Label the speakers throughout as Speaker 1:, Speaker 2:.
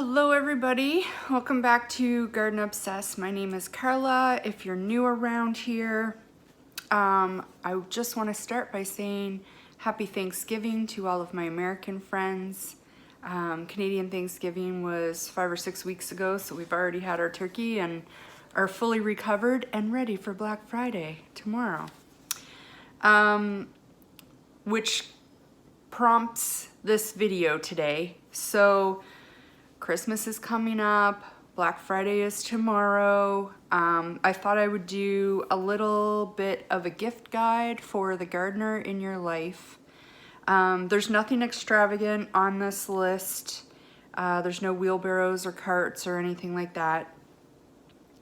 Speaker 1: Hello everybody, welcome back to Garden Obsessed. My name is Carla. If you're new around here, I just want to start by saying happy Thanksgiving to all of my American friends. Canadian Thanksgiving was 5 or 6 weeks ago, so we've already had our turkey and are fully recovered and ready for Black Friday tomorrow. Which prompts this video today. So Christmas is coming up, Black Friday is tomorrow. I thought I would do a little bit of a gift guide for the gardener in your life. There's nothing extravagant on this list. There's no wheelbarrows or carts or anything like that.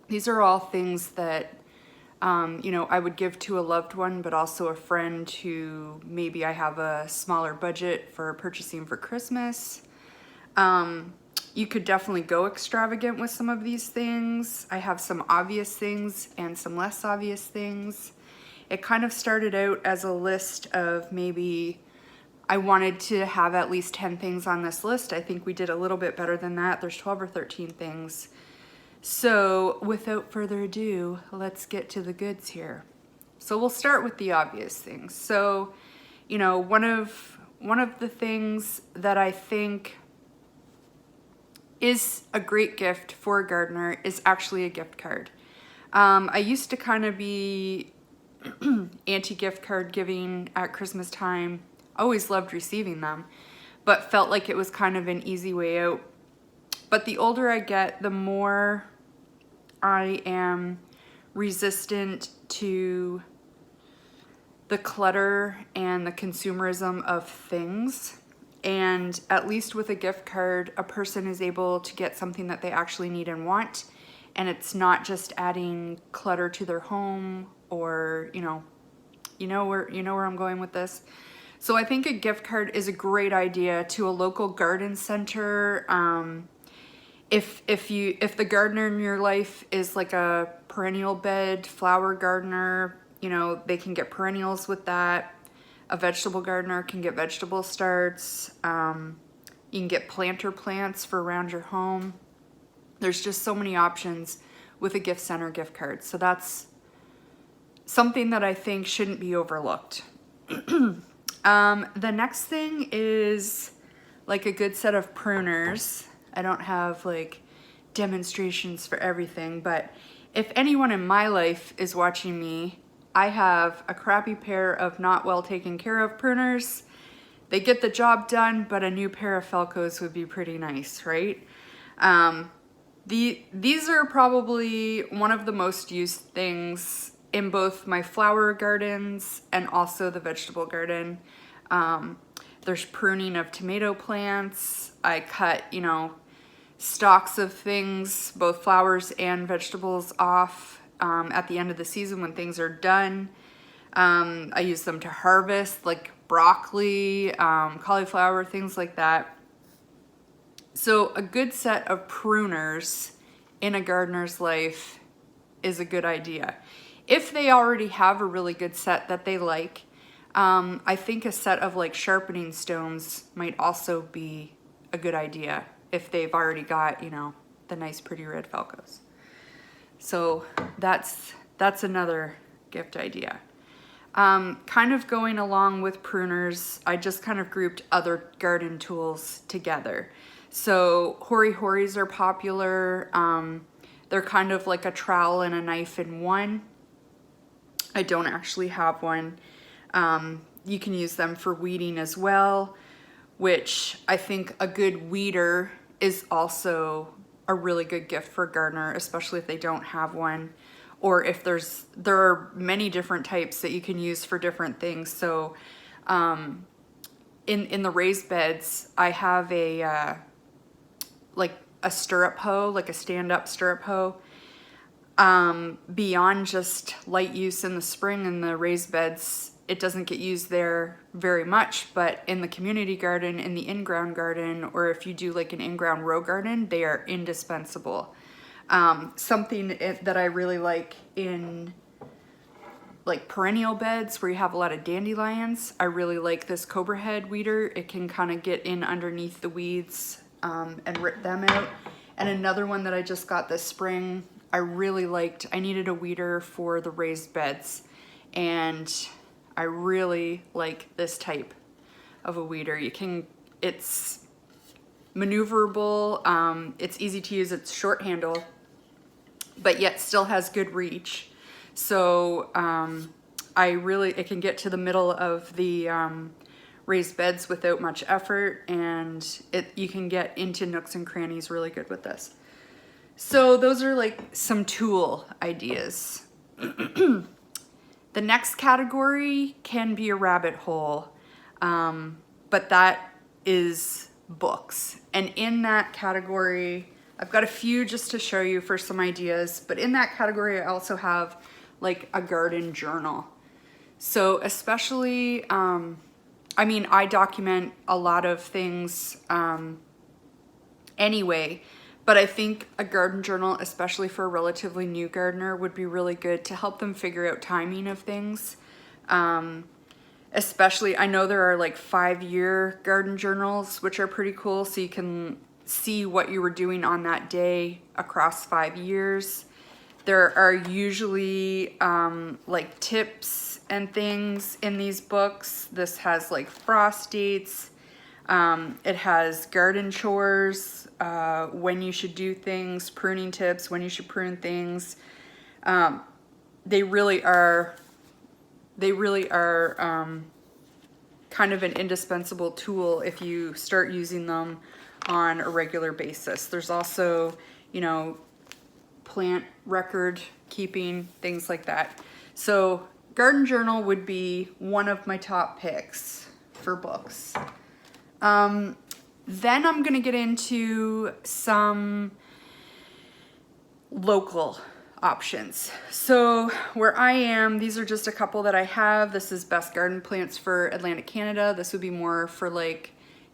Speaker 1: These are all things that I would give to a loved one, but also a friend who maybe I have a smaller budget for purchasing for Christmas. You could definitely go extravagant with some of these things. I have some obvious things and some less obvious things. It kind of started out as a list of maybe I wanted to have at least 10 things on this list. I think we did a little bit better than that. There's 12 or 13 things. So without further ado, let's get to the goods here. So we'll start with the obvious things. So, one of the things that I think is a great gift for a gardener is actually a gift card. I used to kind of be anti-gift card giving at Christmas time. Always loved receiving them, but felt like it was kind of an easy way out. But the older I get, the more I am resistant to the clutter and the consumerism of things. And at least with a gift card, a person is able to get something that they actually need and want. And it's not just adding clutter to their home or, you know where I'm going with this. So I think a gift card is a great idea to a local garden center. If the gardener in your life is like a perennial bed flower gardener, they can get perennials with that. A vegetable gardener can get vegetable starts. You can get planter plants for around your home. There's just so many options with a gift center gift card. So that's something that I think shouldn't be overlooked. The next thing is like a good set of pruners. I don't have like demonstrations for everything, but if anyone in my life is watching me, I have a crappy pair of not well taken care of pruners. They get the job done, but a new pair of Felcos would be pretty nice, right? These are probably one of the most used things in both my flower gardens and also the vegetable garden. There's pruning of tomato plants. I cut, stalks of things, both flowers and vegetables, off at the end of the season when things are done. I use them to harvest like broccoli, cauliflower, things like that. So a good set of pruners in a gardener's life is a good idea. If they already have a really good set that they like, I think a set of like sharpening stones might also be a good idea if they've already got, the nice pretty red Felcos. So that's another gift idea. Kind of going along with pruners, I just kind of grouped other garden tools together. So hori-horis are popular. They're kind of like a trowel and a knife in one. I don't actually have one. You can use them for weeding as well, which I think a good weeder is also a really good gift for a gardener, especially if they don't have one, or if there are many different types that you can use for different things. So in the raised beds, I have a stirrup hoe, like a stand-up stirrup hoe. Beyond just light use in the spring in the raised beds, it doesn't get used there very much, but in the community garden, in the in-ground garden, or if you do like an in-ground row garden, they are indispensable. Something that I really like in like perennial beds where you have a lot of dandelions, I really like this Cobra head weeder. It can kind of get in underneath the weeds and rip them out. And another one that I just got this spring, I really liked. I needed a weeder for the raised beds, and I really like this type of a weeder. It's maneuverable, it's easy to use, it's short handle, but yet still has good reach. So it can get to the middle of the raised beds without much effort, and you can get into nooks and crannies really good with this. So those are like some tool ideas. The next category can be a rabbit hole, but that is books. And in that category, I've got a few just to show you for some ideas, but in that category, I also have like a garden journal. So especially, I document a lot of things anyway, but I think a garden journal, especially for a relatively new gardener, would be really good to help them figure out timing of things. Especially, I know there are like 5-year garden journals, which are pretty cool, so you can see what you were doing on that day across 5 years. There are usually like tips and things in these books. This has like frost dates. It has garden chores, when you should do things, pruning tips, when you should prune things. They really are kind of an indispensable tool if you start using them on a regular basis. There's also, plant record keeping, things like that. So garden journal would be one of my top picks for books. Then I'm gonna get into some local options. So where I am, these are just a couple that I have. This is Best Garden Plants for Atlantic Canada. This would be more for like,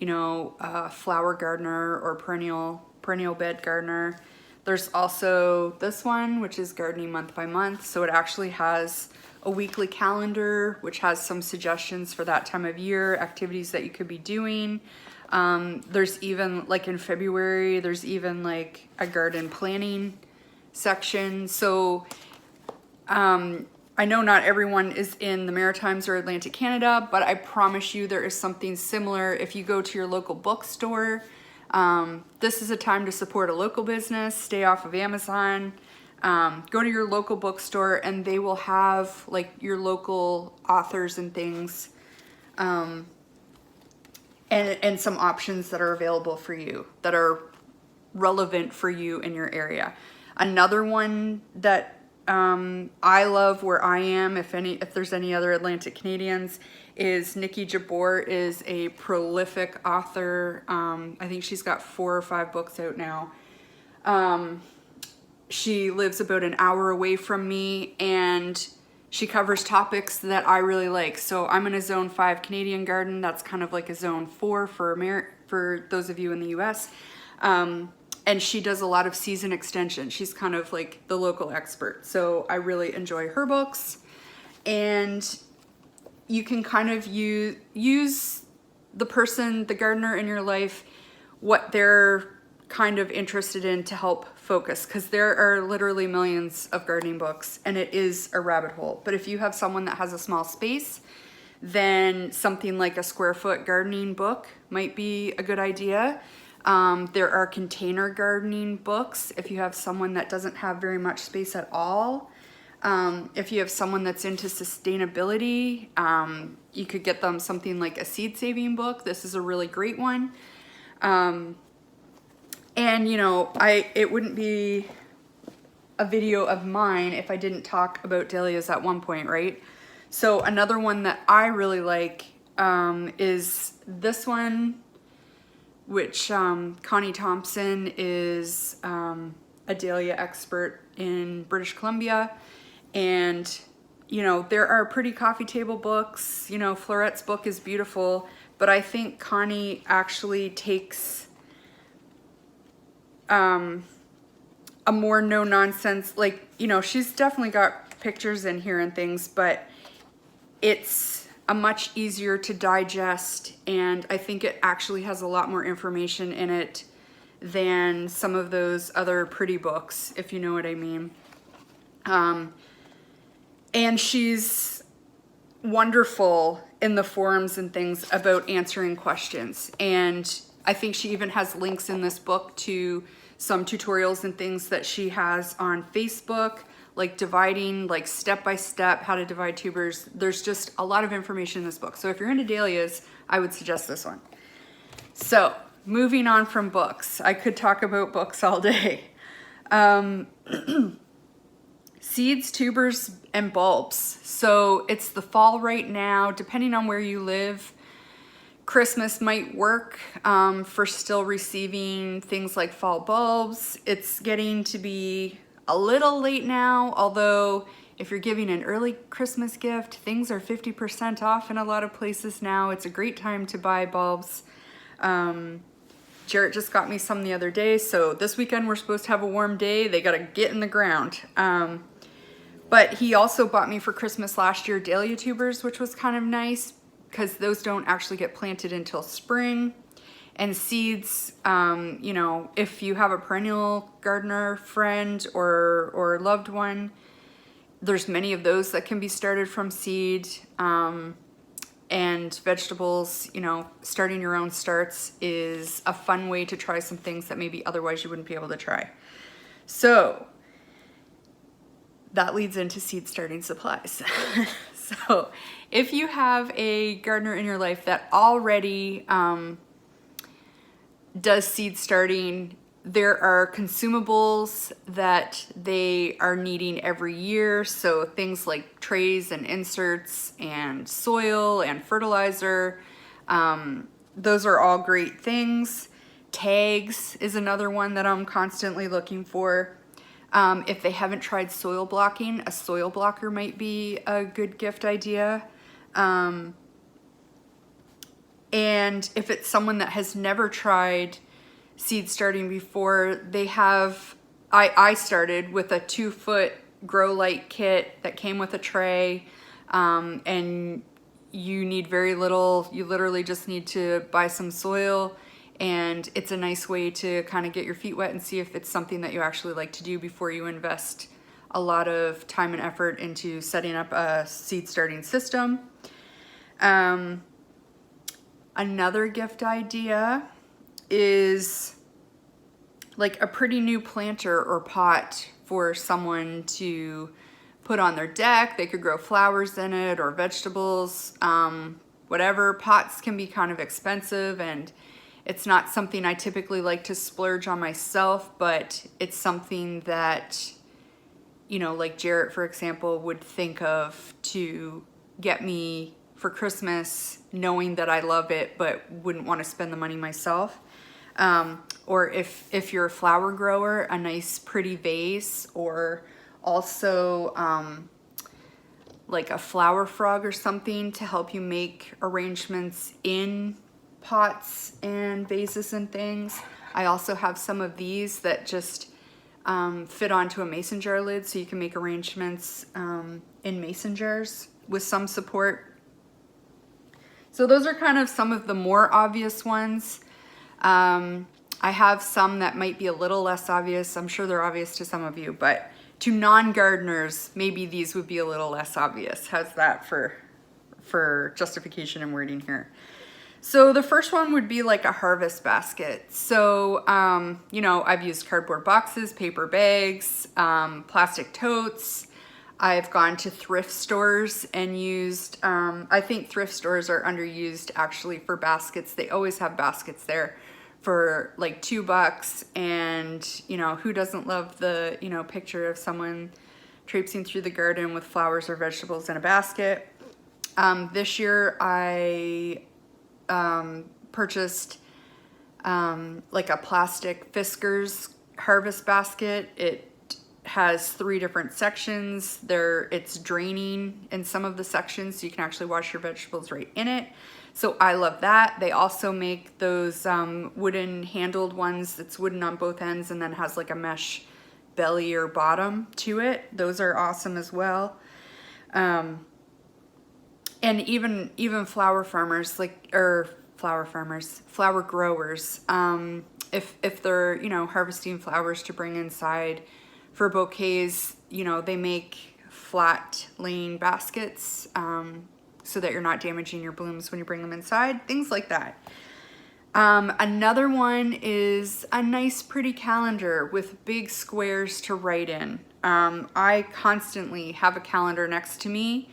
Speaker 1: a flower gardener or perennial bed gardener. There's also this one, which is Gardening Month by Month. So it actually has a weekly calendar, which has some suggestions for that time of year, activities that you could be doing. There's even, like in February, there's even like a garden planning section. So I know not everyone is in the Maritimes or Atlantic Canada, but I promise you there is something similar if you go to your local bookstore. This is a time to support a local business, stay off of Amazon, go to your local bookstore, and they will have like your local authors and things, and some options that are available for you that are relevant for you in your area. Another one that I love where I am, if there's any other Atlantic Canadians, is Nikki Jabor is a prolific author. I think she's got 4 or 5 books out now. She lives about an hour away from me, and she covers topics that I really like. So I'm in a Zone 5 Canadian garden. That's kind of like a Zone 4 for those of you in the US. And she does a lot of season extension. She's kind of like the local expert. So I really enjoy her books. And you can kind of use the gardener in your life, what they're kind of interested in to help focus. Because there are literally millions of gardening books, and it is a rabbit hole. But if you have someone that has a small space, then something like a square foot gardening book might be a good idea. There are container gardening books if you have someone that doesn't have very much space at all. If you have someone that's into sustainability, you could get them something like a seed saving book. This is a really great one. And it wouldn't be a video of mine if I didn't talk about dahlias at one point, right? So another one that I really like is this one, which Connie Thompson is a dahlia expert in British Columbia. And, there are pretty coffee table books. Florette's book is beautiful, but I think Connie actually takes a more no-nonsense, she's definitely got pictures in here and things, but it's a much easier to digest, and I think it actually has a lot more information in it than some of those other pretty books, if you know what I mean. And she's wonderful in the forums and things about answering questions. And I think she even has links in this book to some tutorials and things that she has on Facebook, like dividing, like step by step, how to divide tubers. There's just a lot of information in this book. So if you're into dahlias, I would suggest this one. So moving on from books, I could talk about books all day. Seeds, tubers, and bulbs. So it's the fall right now. Depending on where you live, Christmas might work for still receiving things like fall bulbs. It's getting to be a little late now, although if you're giving an early Christmas gift, things are 50% off in a lot of places now. It's a great time to buy bulbs. Jarrett just got me some the other day, so this weekend we're supposed to have a warm day. They gotta get in the ground. But he also bought me for Christmas last year dahlia tubers, which was kind of nice because those don't actually get planted until spring. And seeds, you know, if you have a perennial gardener friend or loved one, there's many of those that can be started from seed. And vegetables, you know, starting your own starts is a fun way to try some things that maybe otherwise you wouldn't be able to try. So that leads into seed starting supplies. So if you have a gardener in your life that already does seed starting, there are consumables that they are needing every year. So things like trays and inserts and soil and fertilizer. Those are all great things. Tags is another one that I'm constantly looking for. If they haven't tried soil blocking, a soil blocker might be a good gift idea. And if it's someone that has never tried seed starting before, they have, I started with a 2-foot grow light kit that came with a tray, and you need very little. You literally just need to buy some soil, and it's a nice way to kind of get your feet wet and see if it's something that you actually like to do before you invest a lot of time and effort into setting up a seed starting system. Another gift idea is like a pretty new planter or pot for someone to put on their deck. They could grow flowers in it or vegetables, whatever. Pots can be kind of expensive, and it's not something I typically like to splurge on myself, but it's something that, you know, like Jarrett, for example, would think of to get me for Christmas, knowing that I love it, but wouldn't want to spend the money myself. Or if you're a flower grower, a nice pretty vase, or also like a flower frog or something to help you make arrangements in pots and vases and things. I also have some of these that just fit onto a mason jar lid, so you can make arrangements in mason jars with some support. So those are kind of some of the more obvious ones. I have some that might be a little less obvious. I'm sure they're obvious to some of you, but to non-gardeners, maybe these would be a little less obvious. How's that for justification and wording here? So the first one would be like a harvest basket. So, you know, I've used cardboard boxes, paper bags, plastic totes. I've gone to thrift stores and used, I think thrift stores are underused actually for baskets. They always have baskets there for like $2, and you know, who doesn't love the, you know, picture of someone traipsing through the garden with flowers or vegetables in a basket. This year I purchased like a plastic Fiskars harvest basket. It has 3 different sections. It's draining in some of the sections, so you can actually wash your vegetables right in it. So I love that. They also make those wooden handled ones. It's wooden on both ends and then has like a mesh belly or bottom to it. Those are awesome as well. And even flower farmers, flower growers, if they're, you know, harvesting flowers to bring inside for bouquets, you know, they make flat laying baskets so that you're not damaging your blooms when you bring them inside, things like that. Another one is a nice pretty calendar with big squares to write in. I constantly have a calendar next to me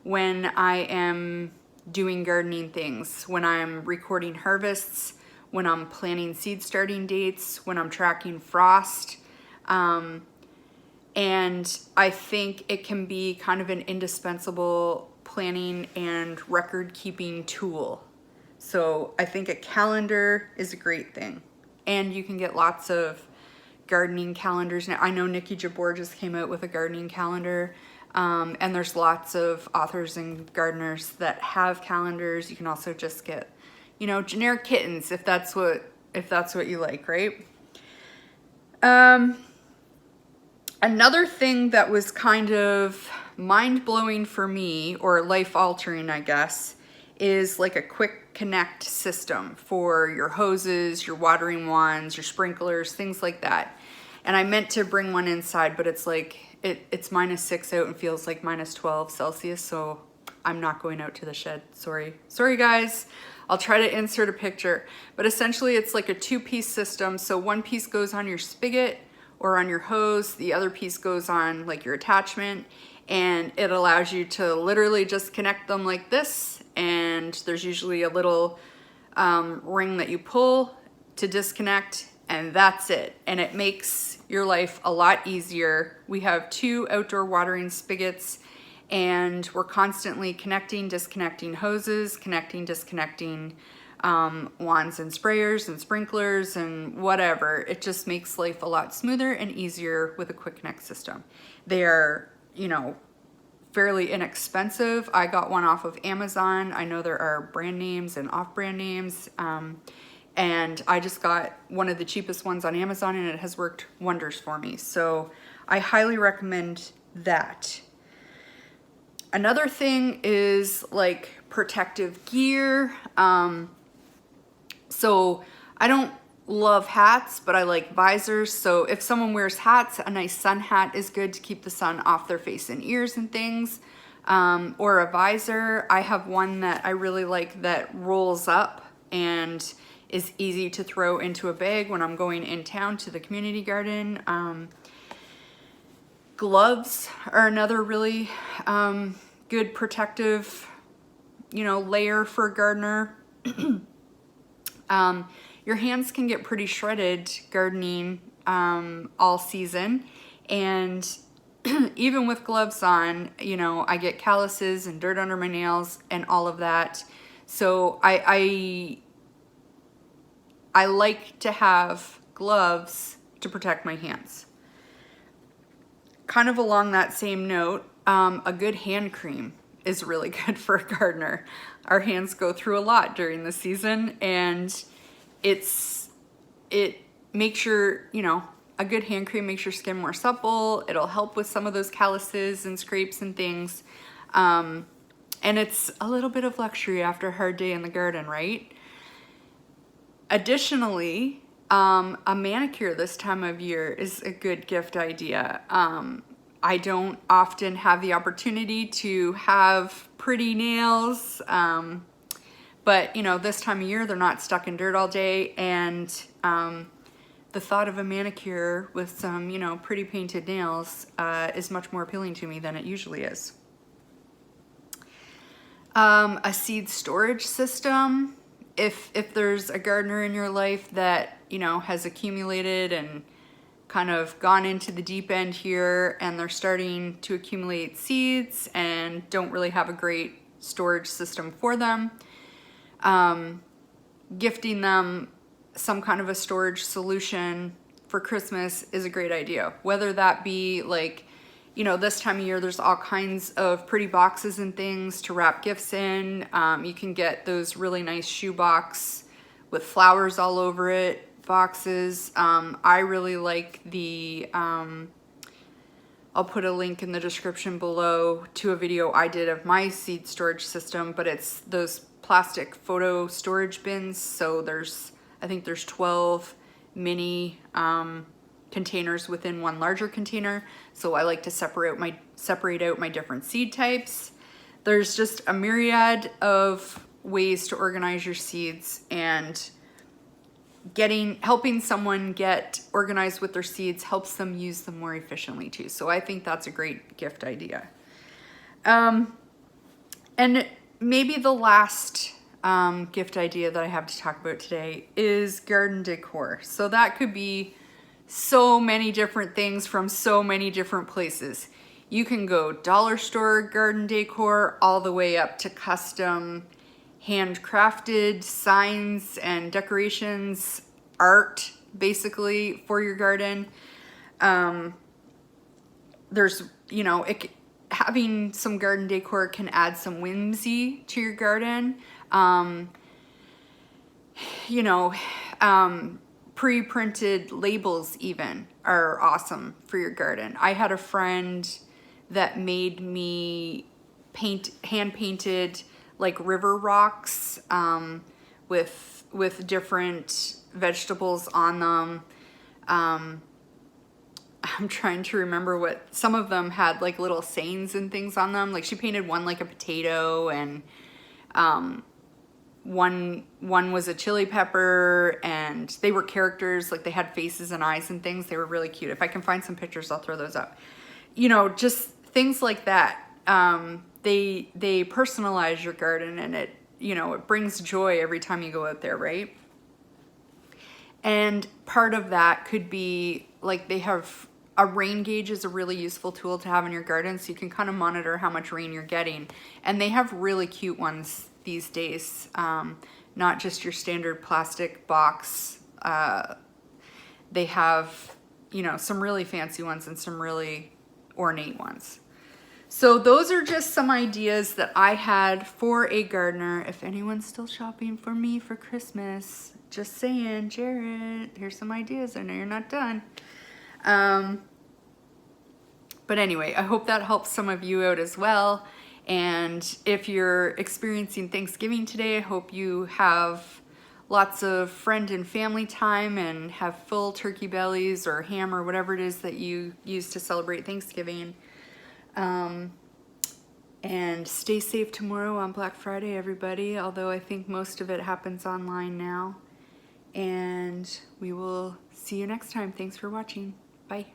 Speaker 1: when I am doing gardening things, when I'm recording harvests, when I'm planning seed starting dates, when I'm tracking frost. And I think it can be kind of an indispensable planning and record keeping tool. So I think a calendar is a great thing. And you can get lots of gardening calendars now. I know Nikki Jabor just came out with a gardening calendar. And there's lots of authors and gardeners that have calendars. You can also just get, you know, generic kittens if that's what you like, right? Another thing that was kind of mind-blowing for me, or life-altering, I guess, is like a quick connect system for your hoses, your watering wands, your sprinklers, things like that. And I meant to bring one inside, but it's like, it's -6 out and feels like -12 Celsius, so I'm not going out to the shed. Sorry guys. I'll try to insert a picture, but essentially it's like a 2-piece system. So one piece goes on your spigot or on your hose, the other piece goes on like your attachment, and it allows you to literally just connect them like this. And there's usually a little ring that you pull to disconnect, and that's it. And it makes your life a lot easier. We have 2 outdoor watering spigots, and we're constantly connecting, disconnecting hoses, connecting, disconnecting wands and sprayers and sprinklers and whatever. It just makes life a lot smoother and easier with a quick connect system. They are, you know, fairly inexpensive. I got one off of Amazon. I know there are brand names and off-brand names. And I just got one of the cheapest ones on Amazon, and it has worked wonders for me. So I highly recommend that. Another thing is like protective gear. So I don't love hats, but I like visors. So if someone wears hats, a nice sun hat is good to keep the sun off their face and ears and things. Or a visor. I have one that I really like that rolls up and is easy to throw into a bag when I'm going in town to the community garden. Gloves are another really good protective, you know, layer for a gardener. Your hands can get pretty shredded gardening all season, and even with gloves on, you know, I get calluses and dirt under my nails and all of that. So I like to have gloves to protect my hands. Kind of along that same note, a good hand cream is really good for a gardener. Our hands go through a lot during the season, and it makes your, you know, a good hand cream makes your skin more supple. It'll help with some of those calluses and scrapes and things. And it's a little bit of luxury after a hard day in the garden, right? Additionally, a manicure this time of year is a good gift idea. I don't often have the opportunity to have pretty nails, but you know, this time of year they're not stuck in dirt all day, and the thought of a manicure with some, you know, pretty painted nails is much more appealing to me than it usually is. A seed storage system. If there's a gardener in your life that, you know, has accumulated and kind of gone into the deep end here, and they're starting to accumulate seeds and don't really have a great storage system for them, gifting them some kind of a storage solution for Christmas is a great idea. Whether that be like, you know, this time of year, there's all kinds of pretty boxes and things to wrap gifts in. You can get those really nice shoebox with flowers all over it boxes. I really like the, I'll put a link in the description below to a video I did of my seed storage system, but it's those plastic photo storage bins. So I think there's 12 mini containers within one larger container. So I like to separate out my different seed types. There's just a myriad of ways to organize your seeds, and helping someone get organized with their seeds helps them use them more efficiently too. So I think that's a great gift idea. And maybe the last gift idea that I have to talk about today is garden decor. So that could be so many different things from so many different places. You can go dollar store garden decor all the way up to custom handcrafted signs and decorations, art basically for your garden. There's, you know, having some garden decor can add some whimsy to your garden. You know, pre-printed labels even are awesome for your garden. I had a friend that made me hand painted like river rocks with different vegetables on them. I'm trying to remember what some of them had, like little sayings and things on them. Like she painted one like a potato, and one was a chili pepper, and they were characters, like they had faces and eyes and things. They were really cute. If I can find some pictures, I'll throw those up. You know, just things like that. They personalize your garden, and it, you know, it brings joy every time you go out there, right? And part of that could be like they have a rain gauge is a really useful tool to have in your garden, so you can kind of monitor how much rain you're getting. And they have really cute ones these days, not just your standard plastic box. They have, you know, some really fancy ones and some really ornate ones. So those are just some ideas that I had for a gardener. If anyone's still shopping for me for Christmas, just saying, Jared, here's some ideas. I know you're not done. But anyway, I hope that helps some of you out as well. And if you're experiencing Thanksgiving today, I hope you have lots of friend and family time and have full turkey bellies or ham or whatever it is that you use to celebrate Thanksgiving. And stay safe tomorrow on Black Friday, everybody, although I think most of it happens online now. And we will see you next time. Thanks for watching. Bye.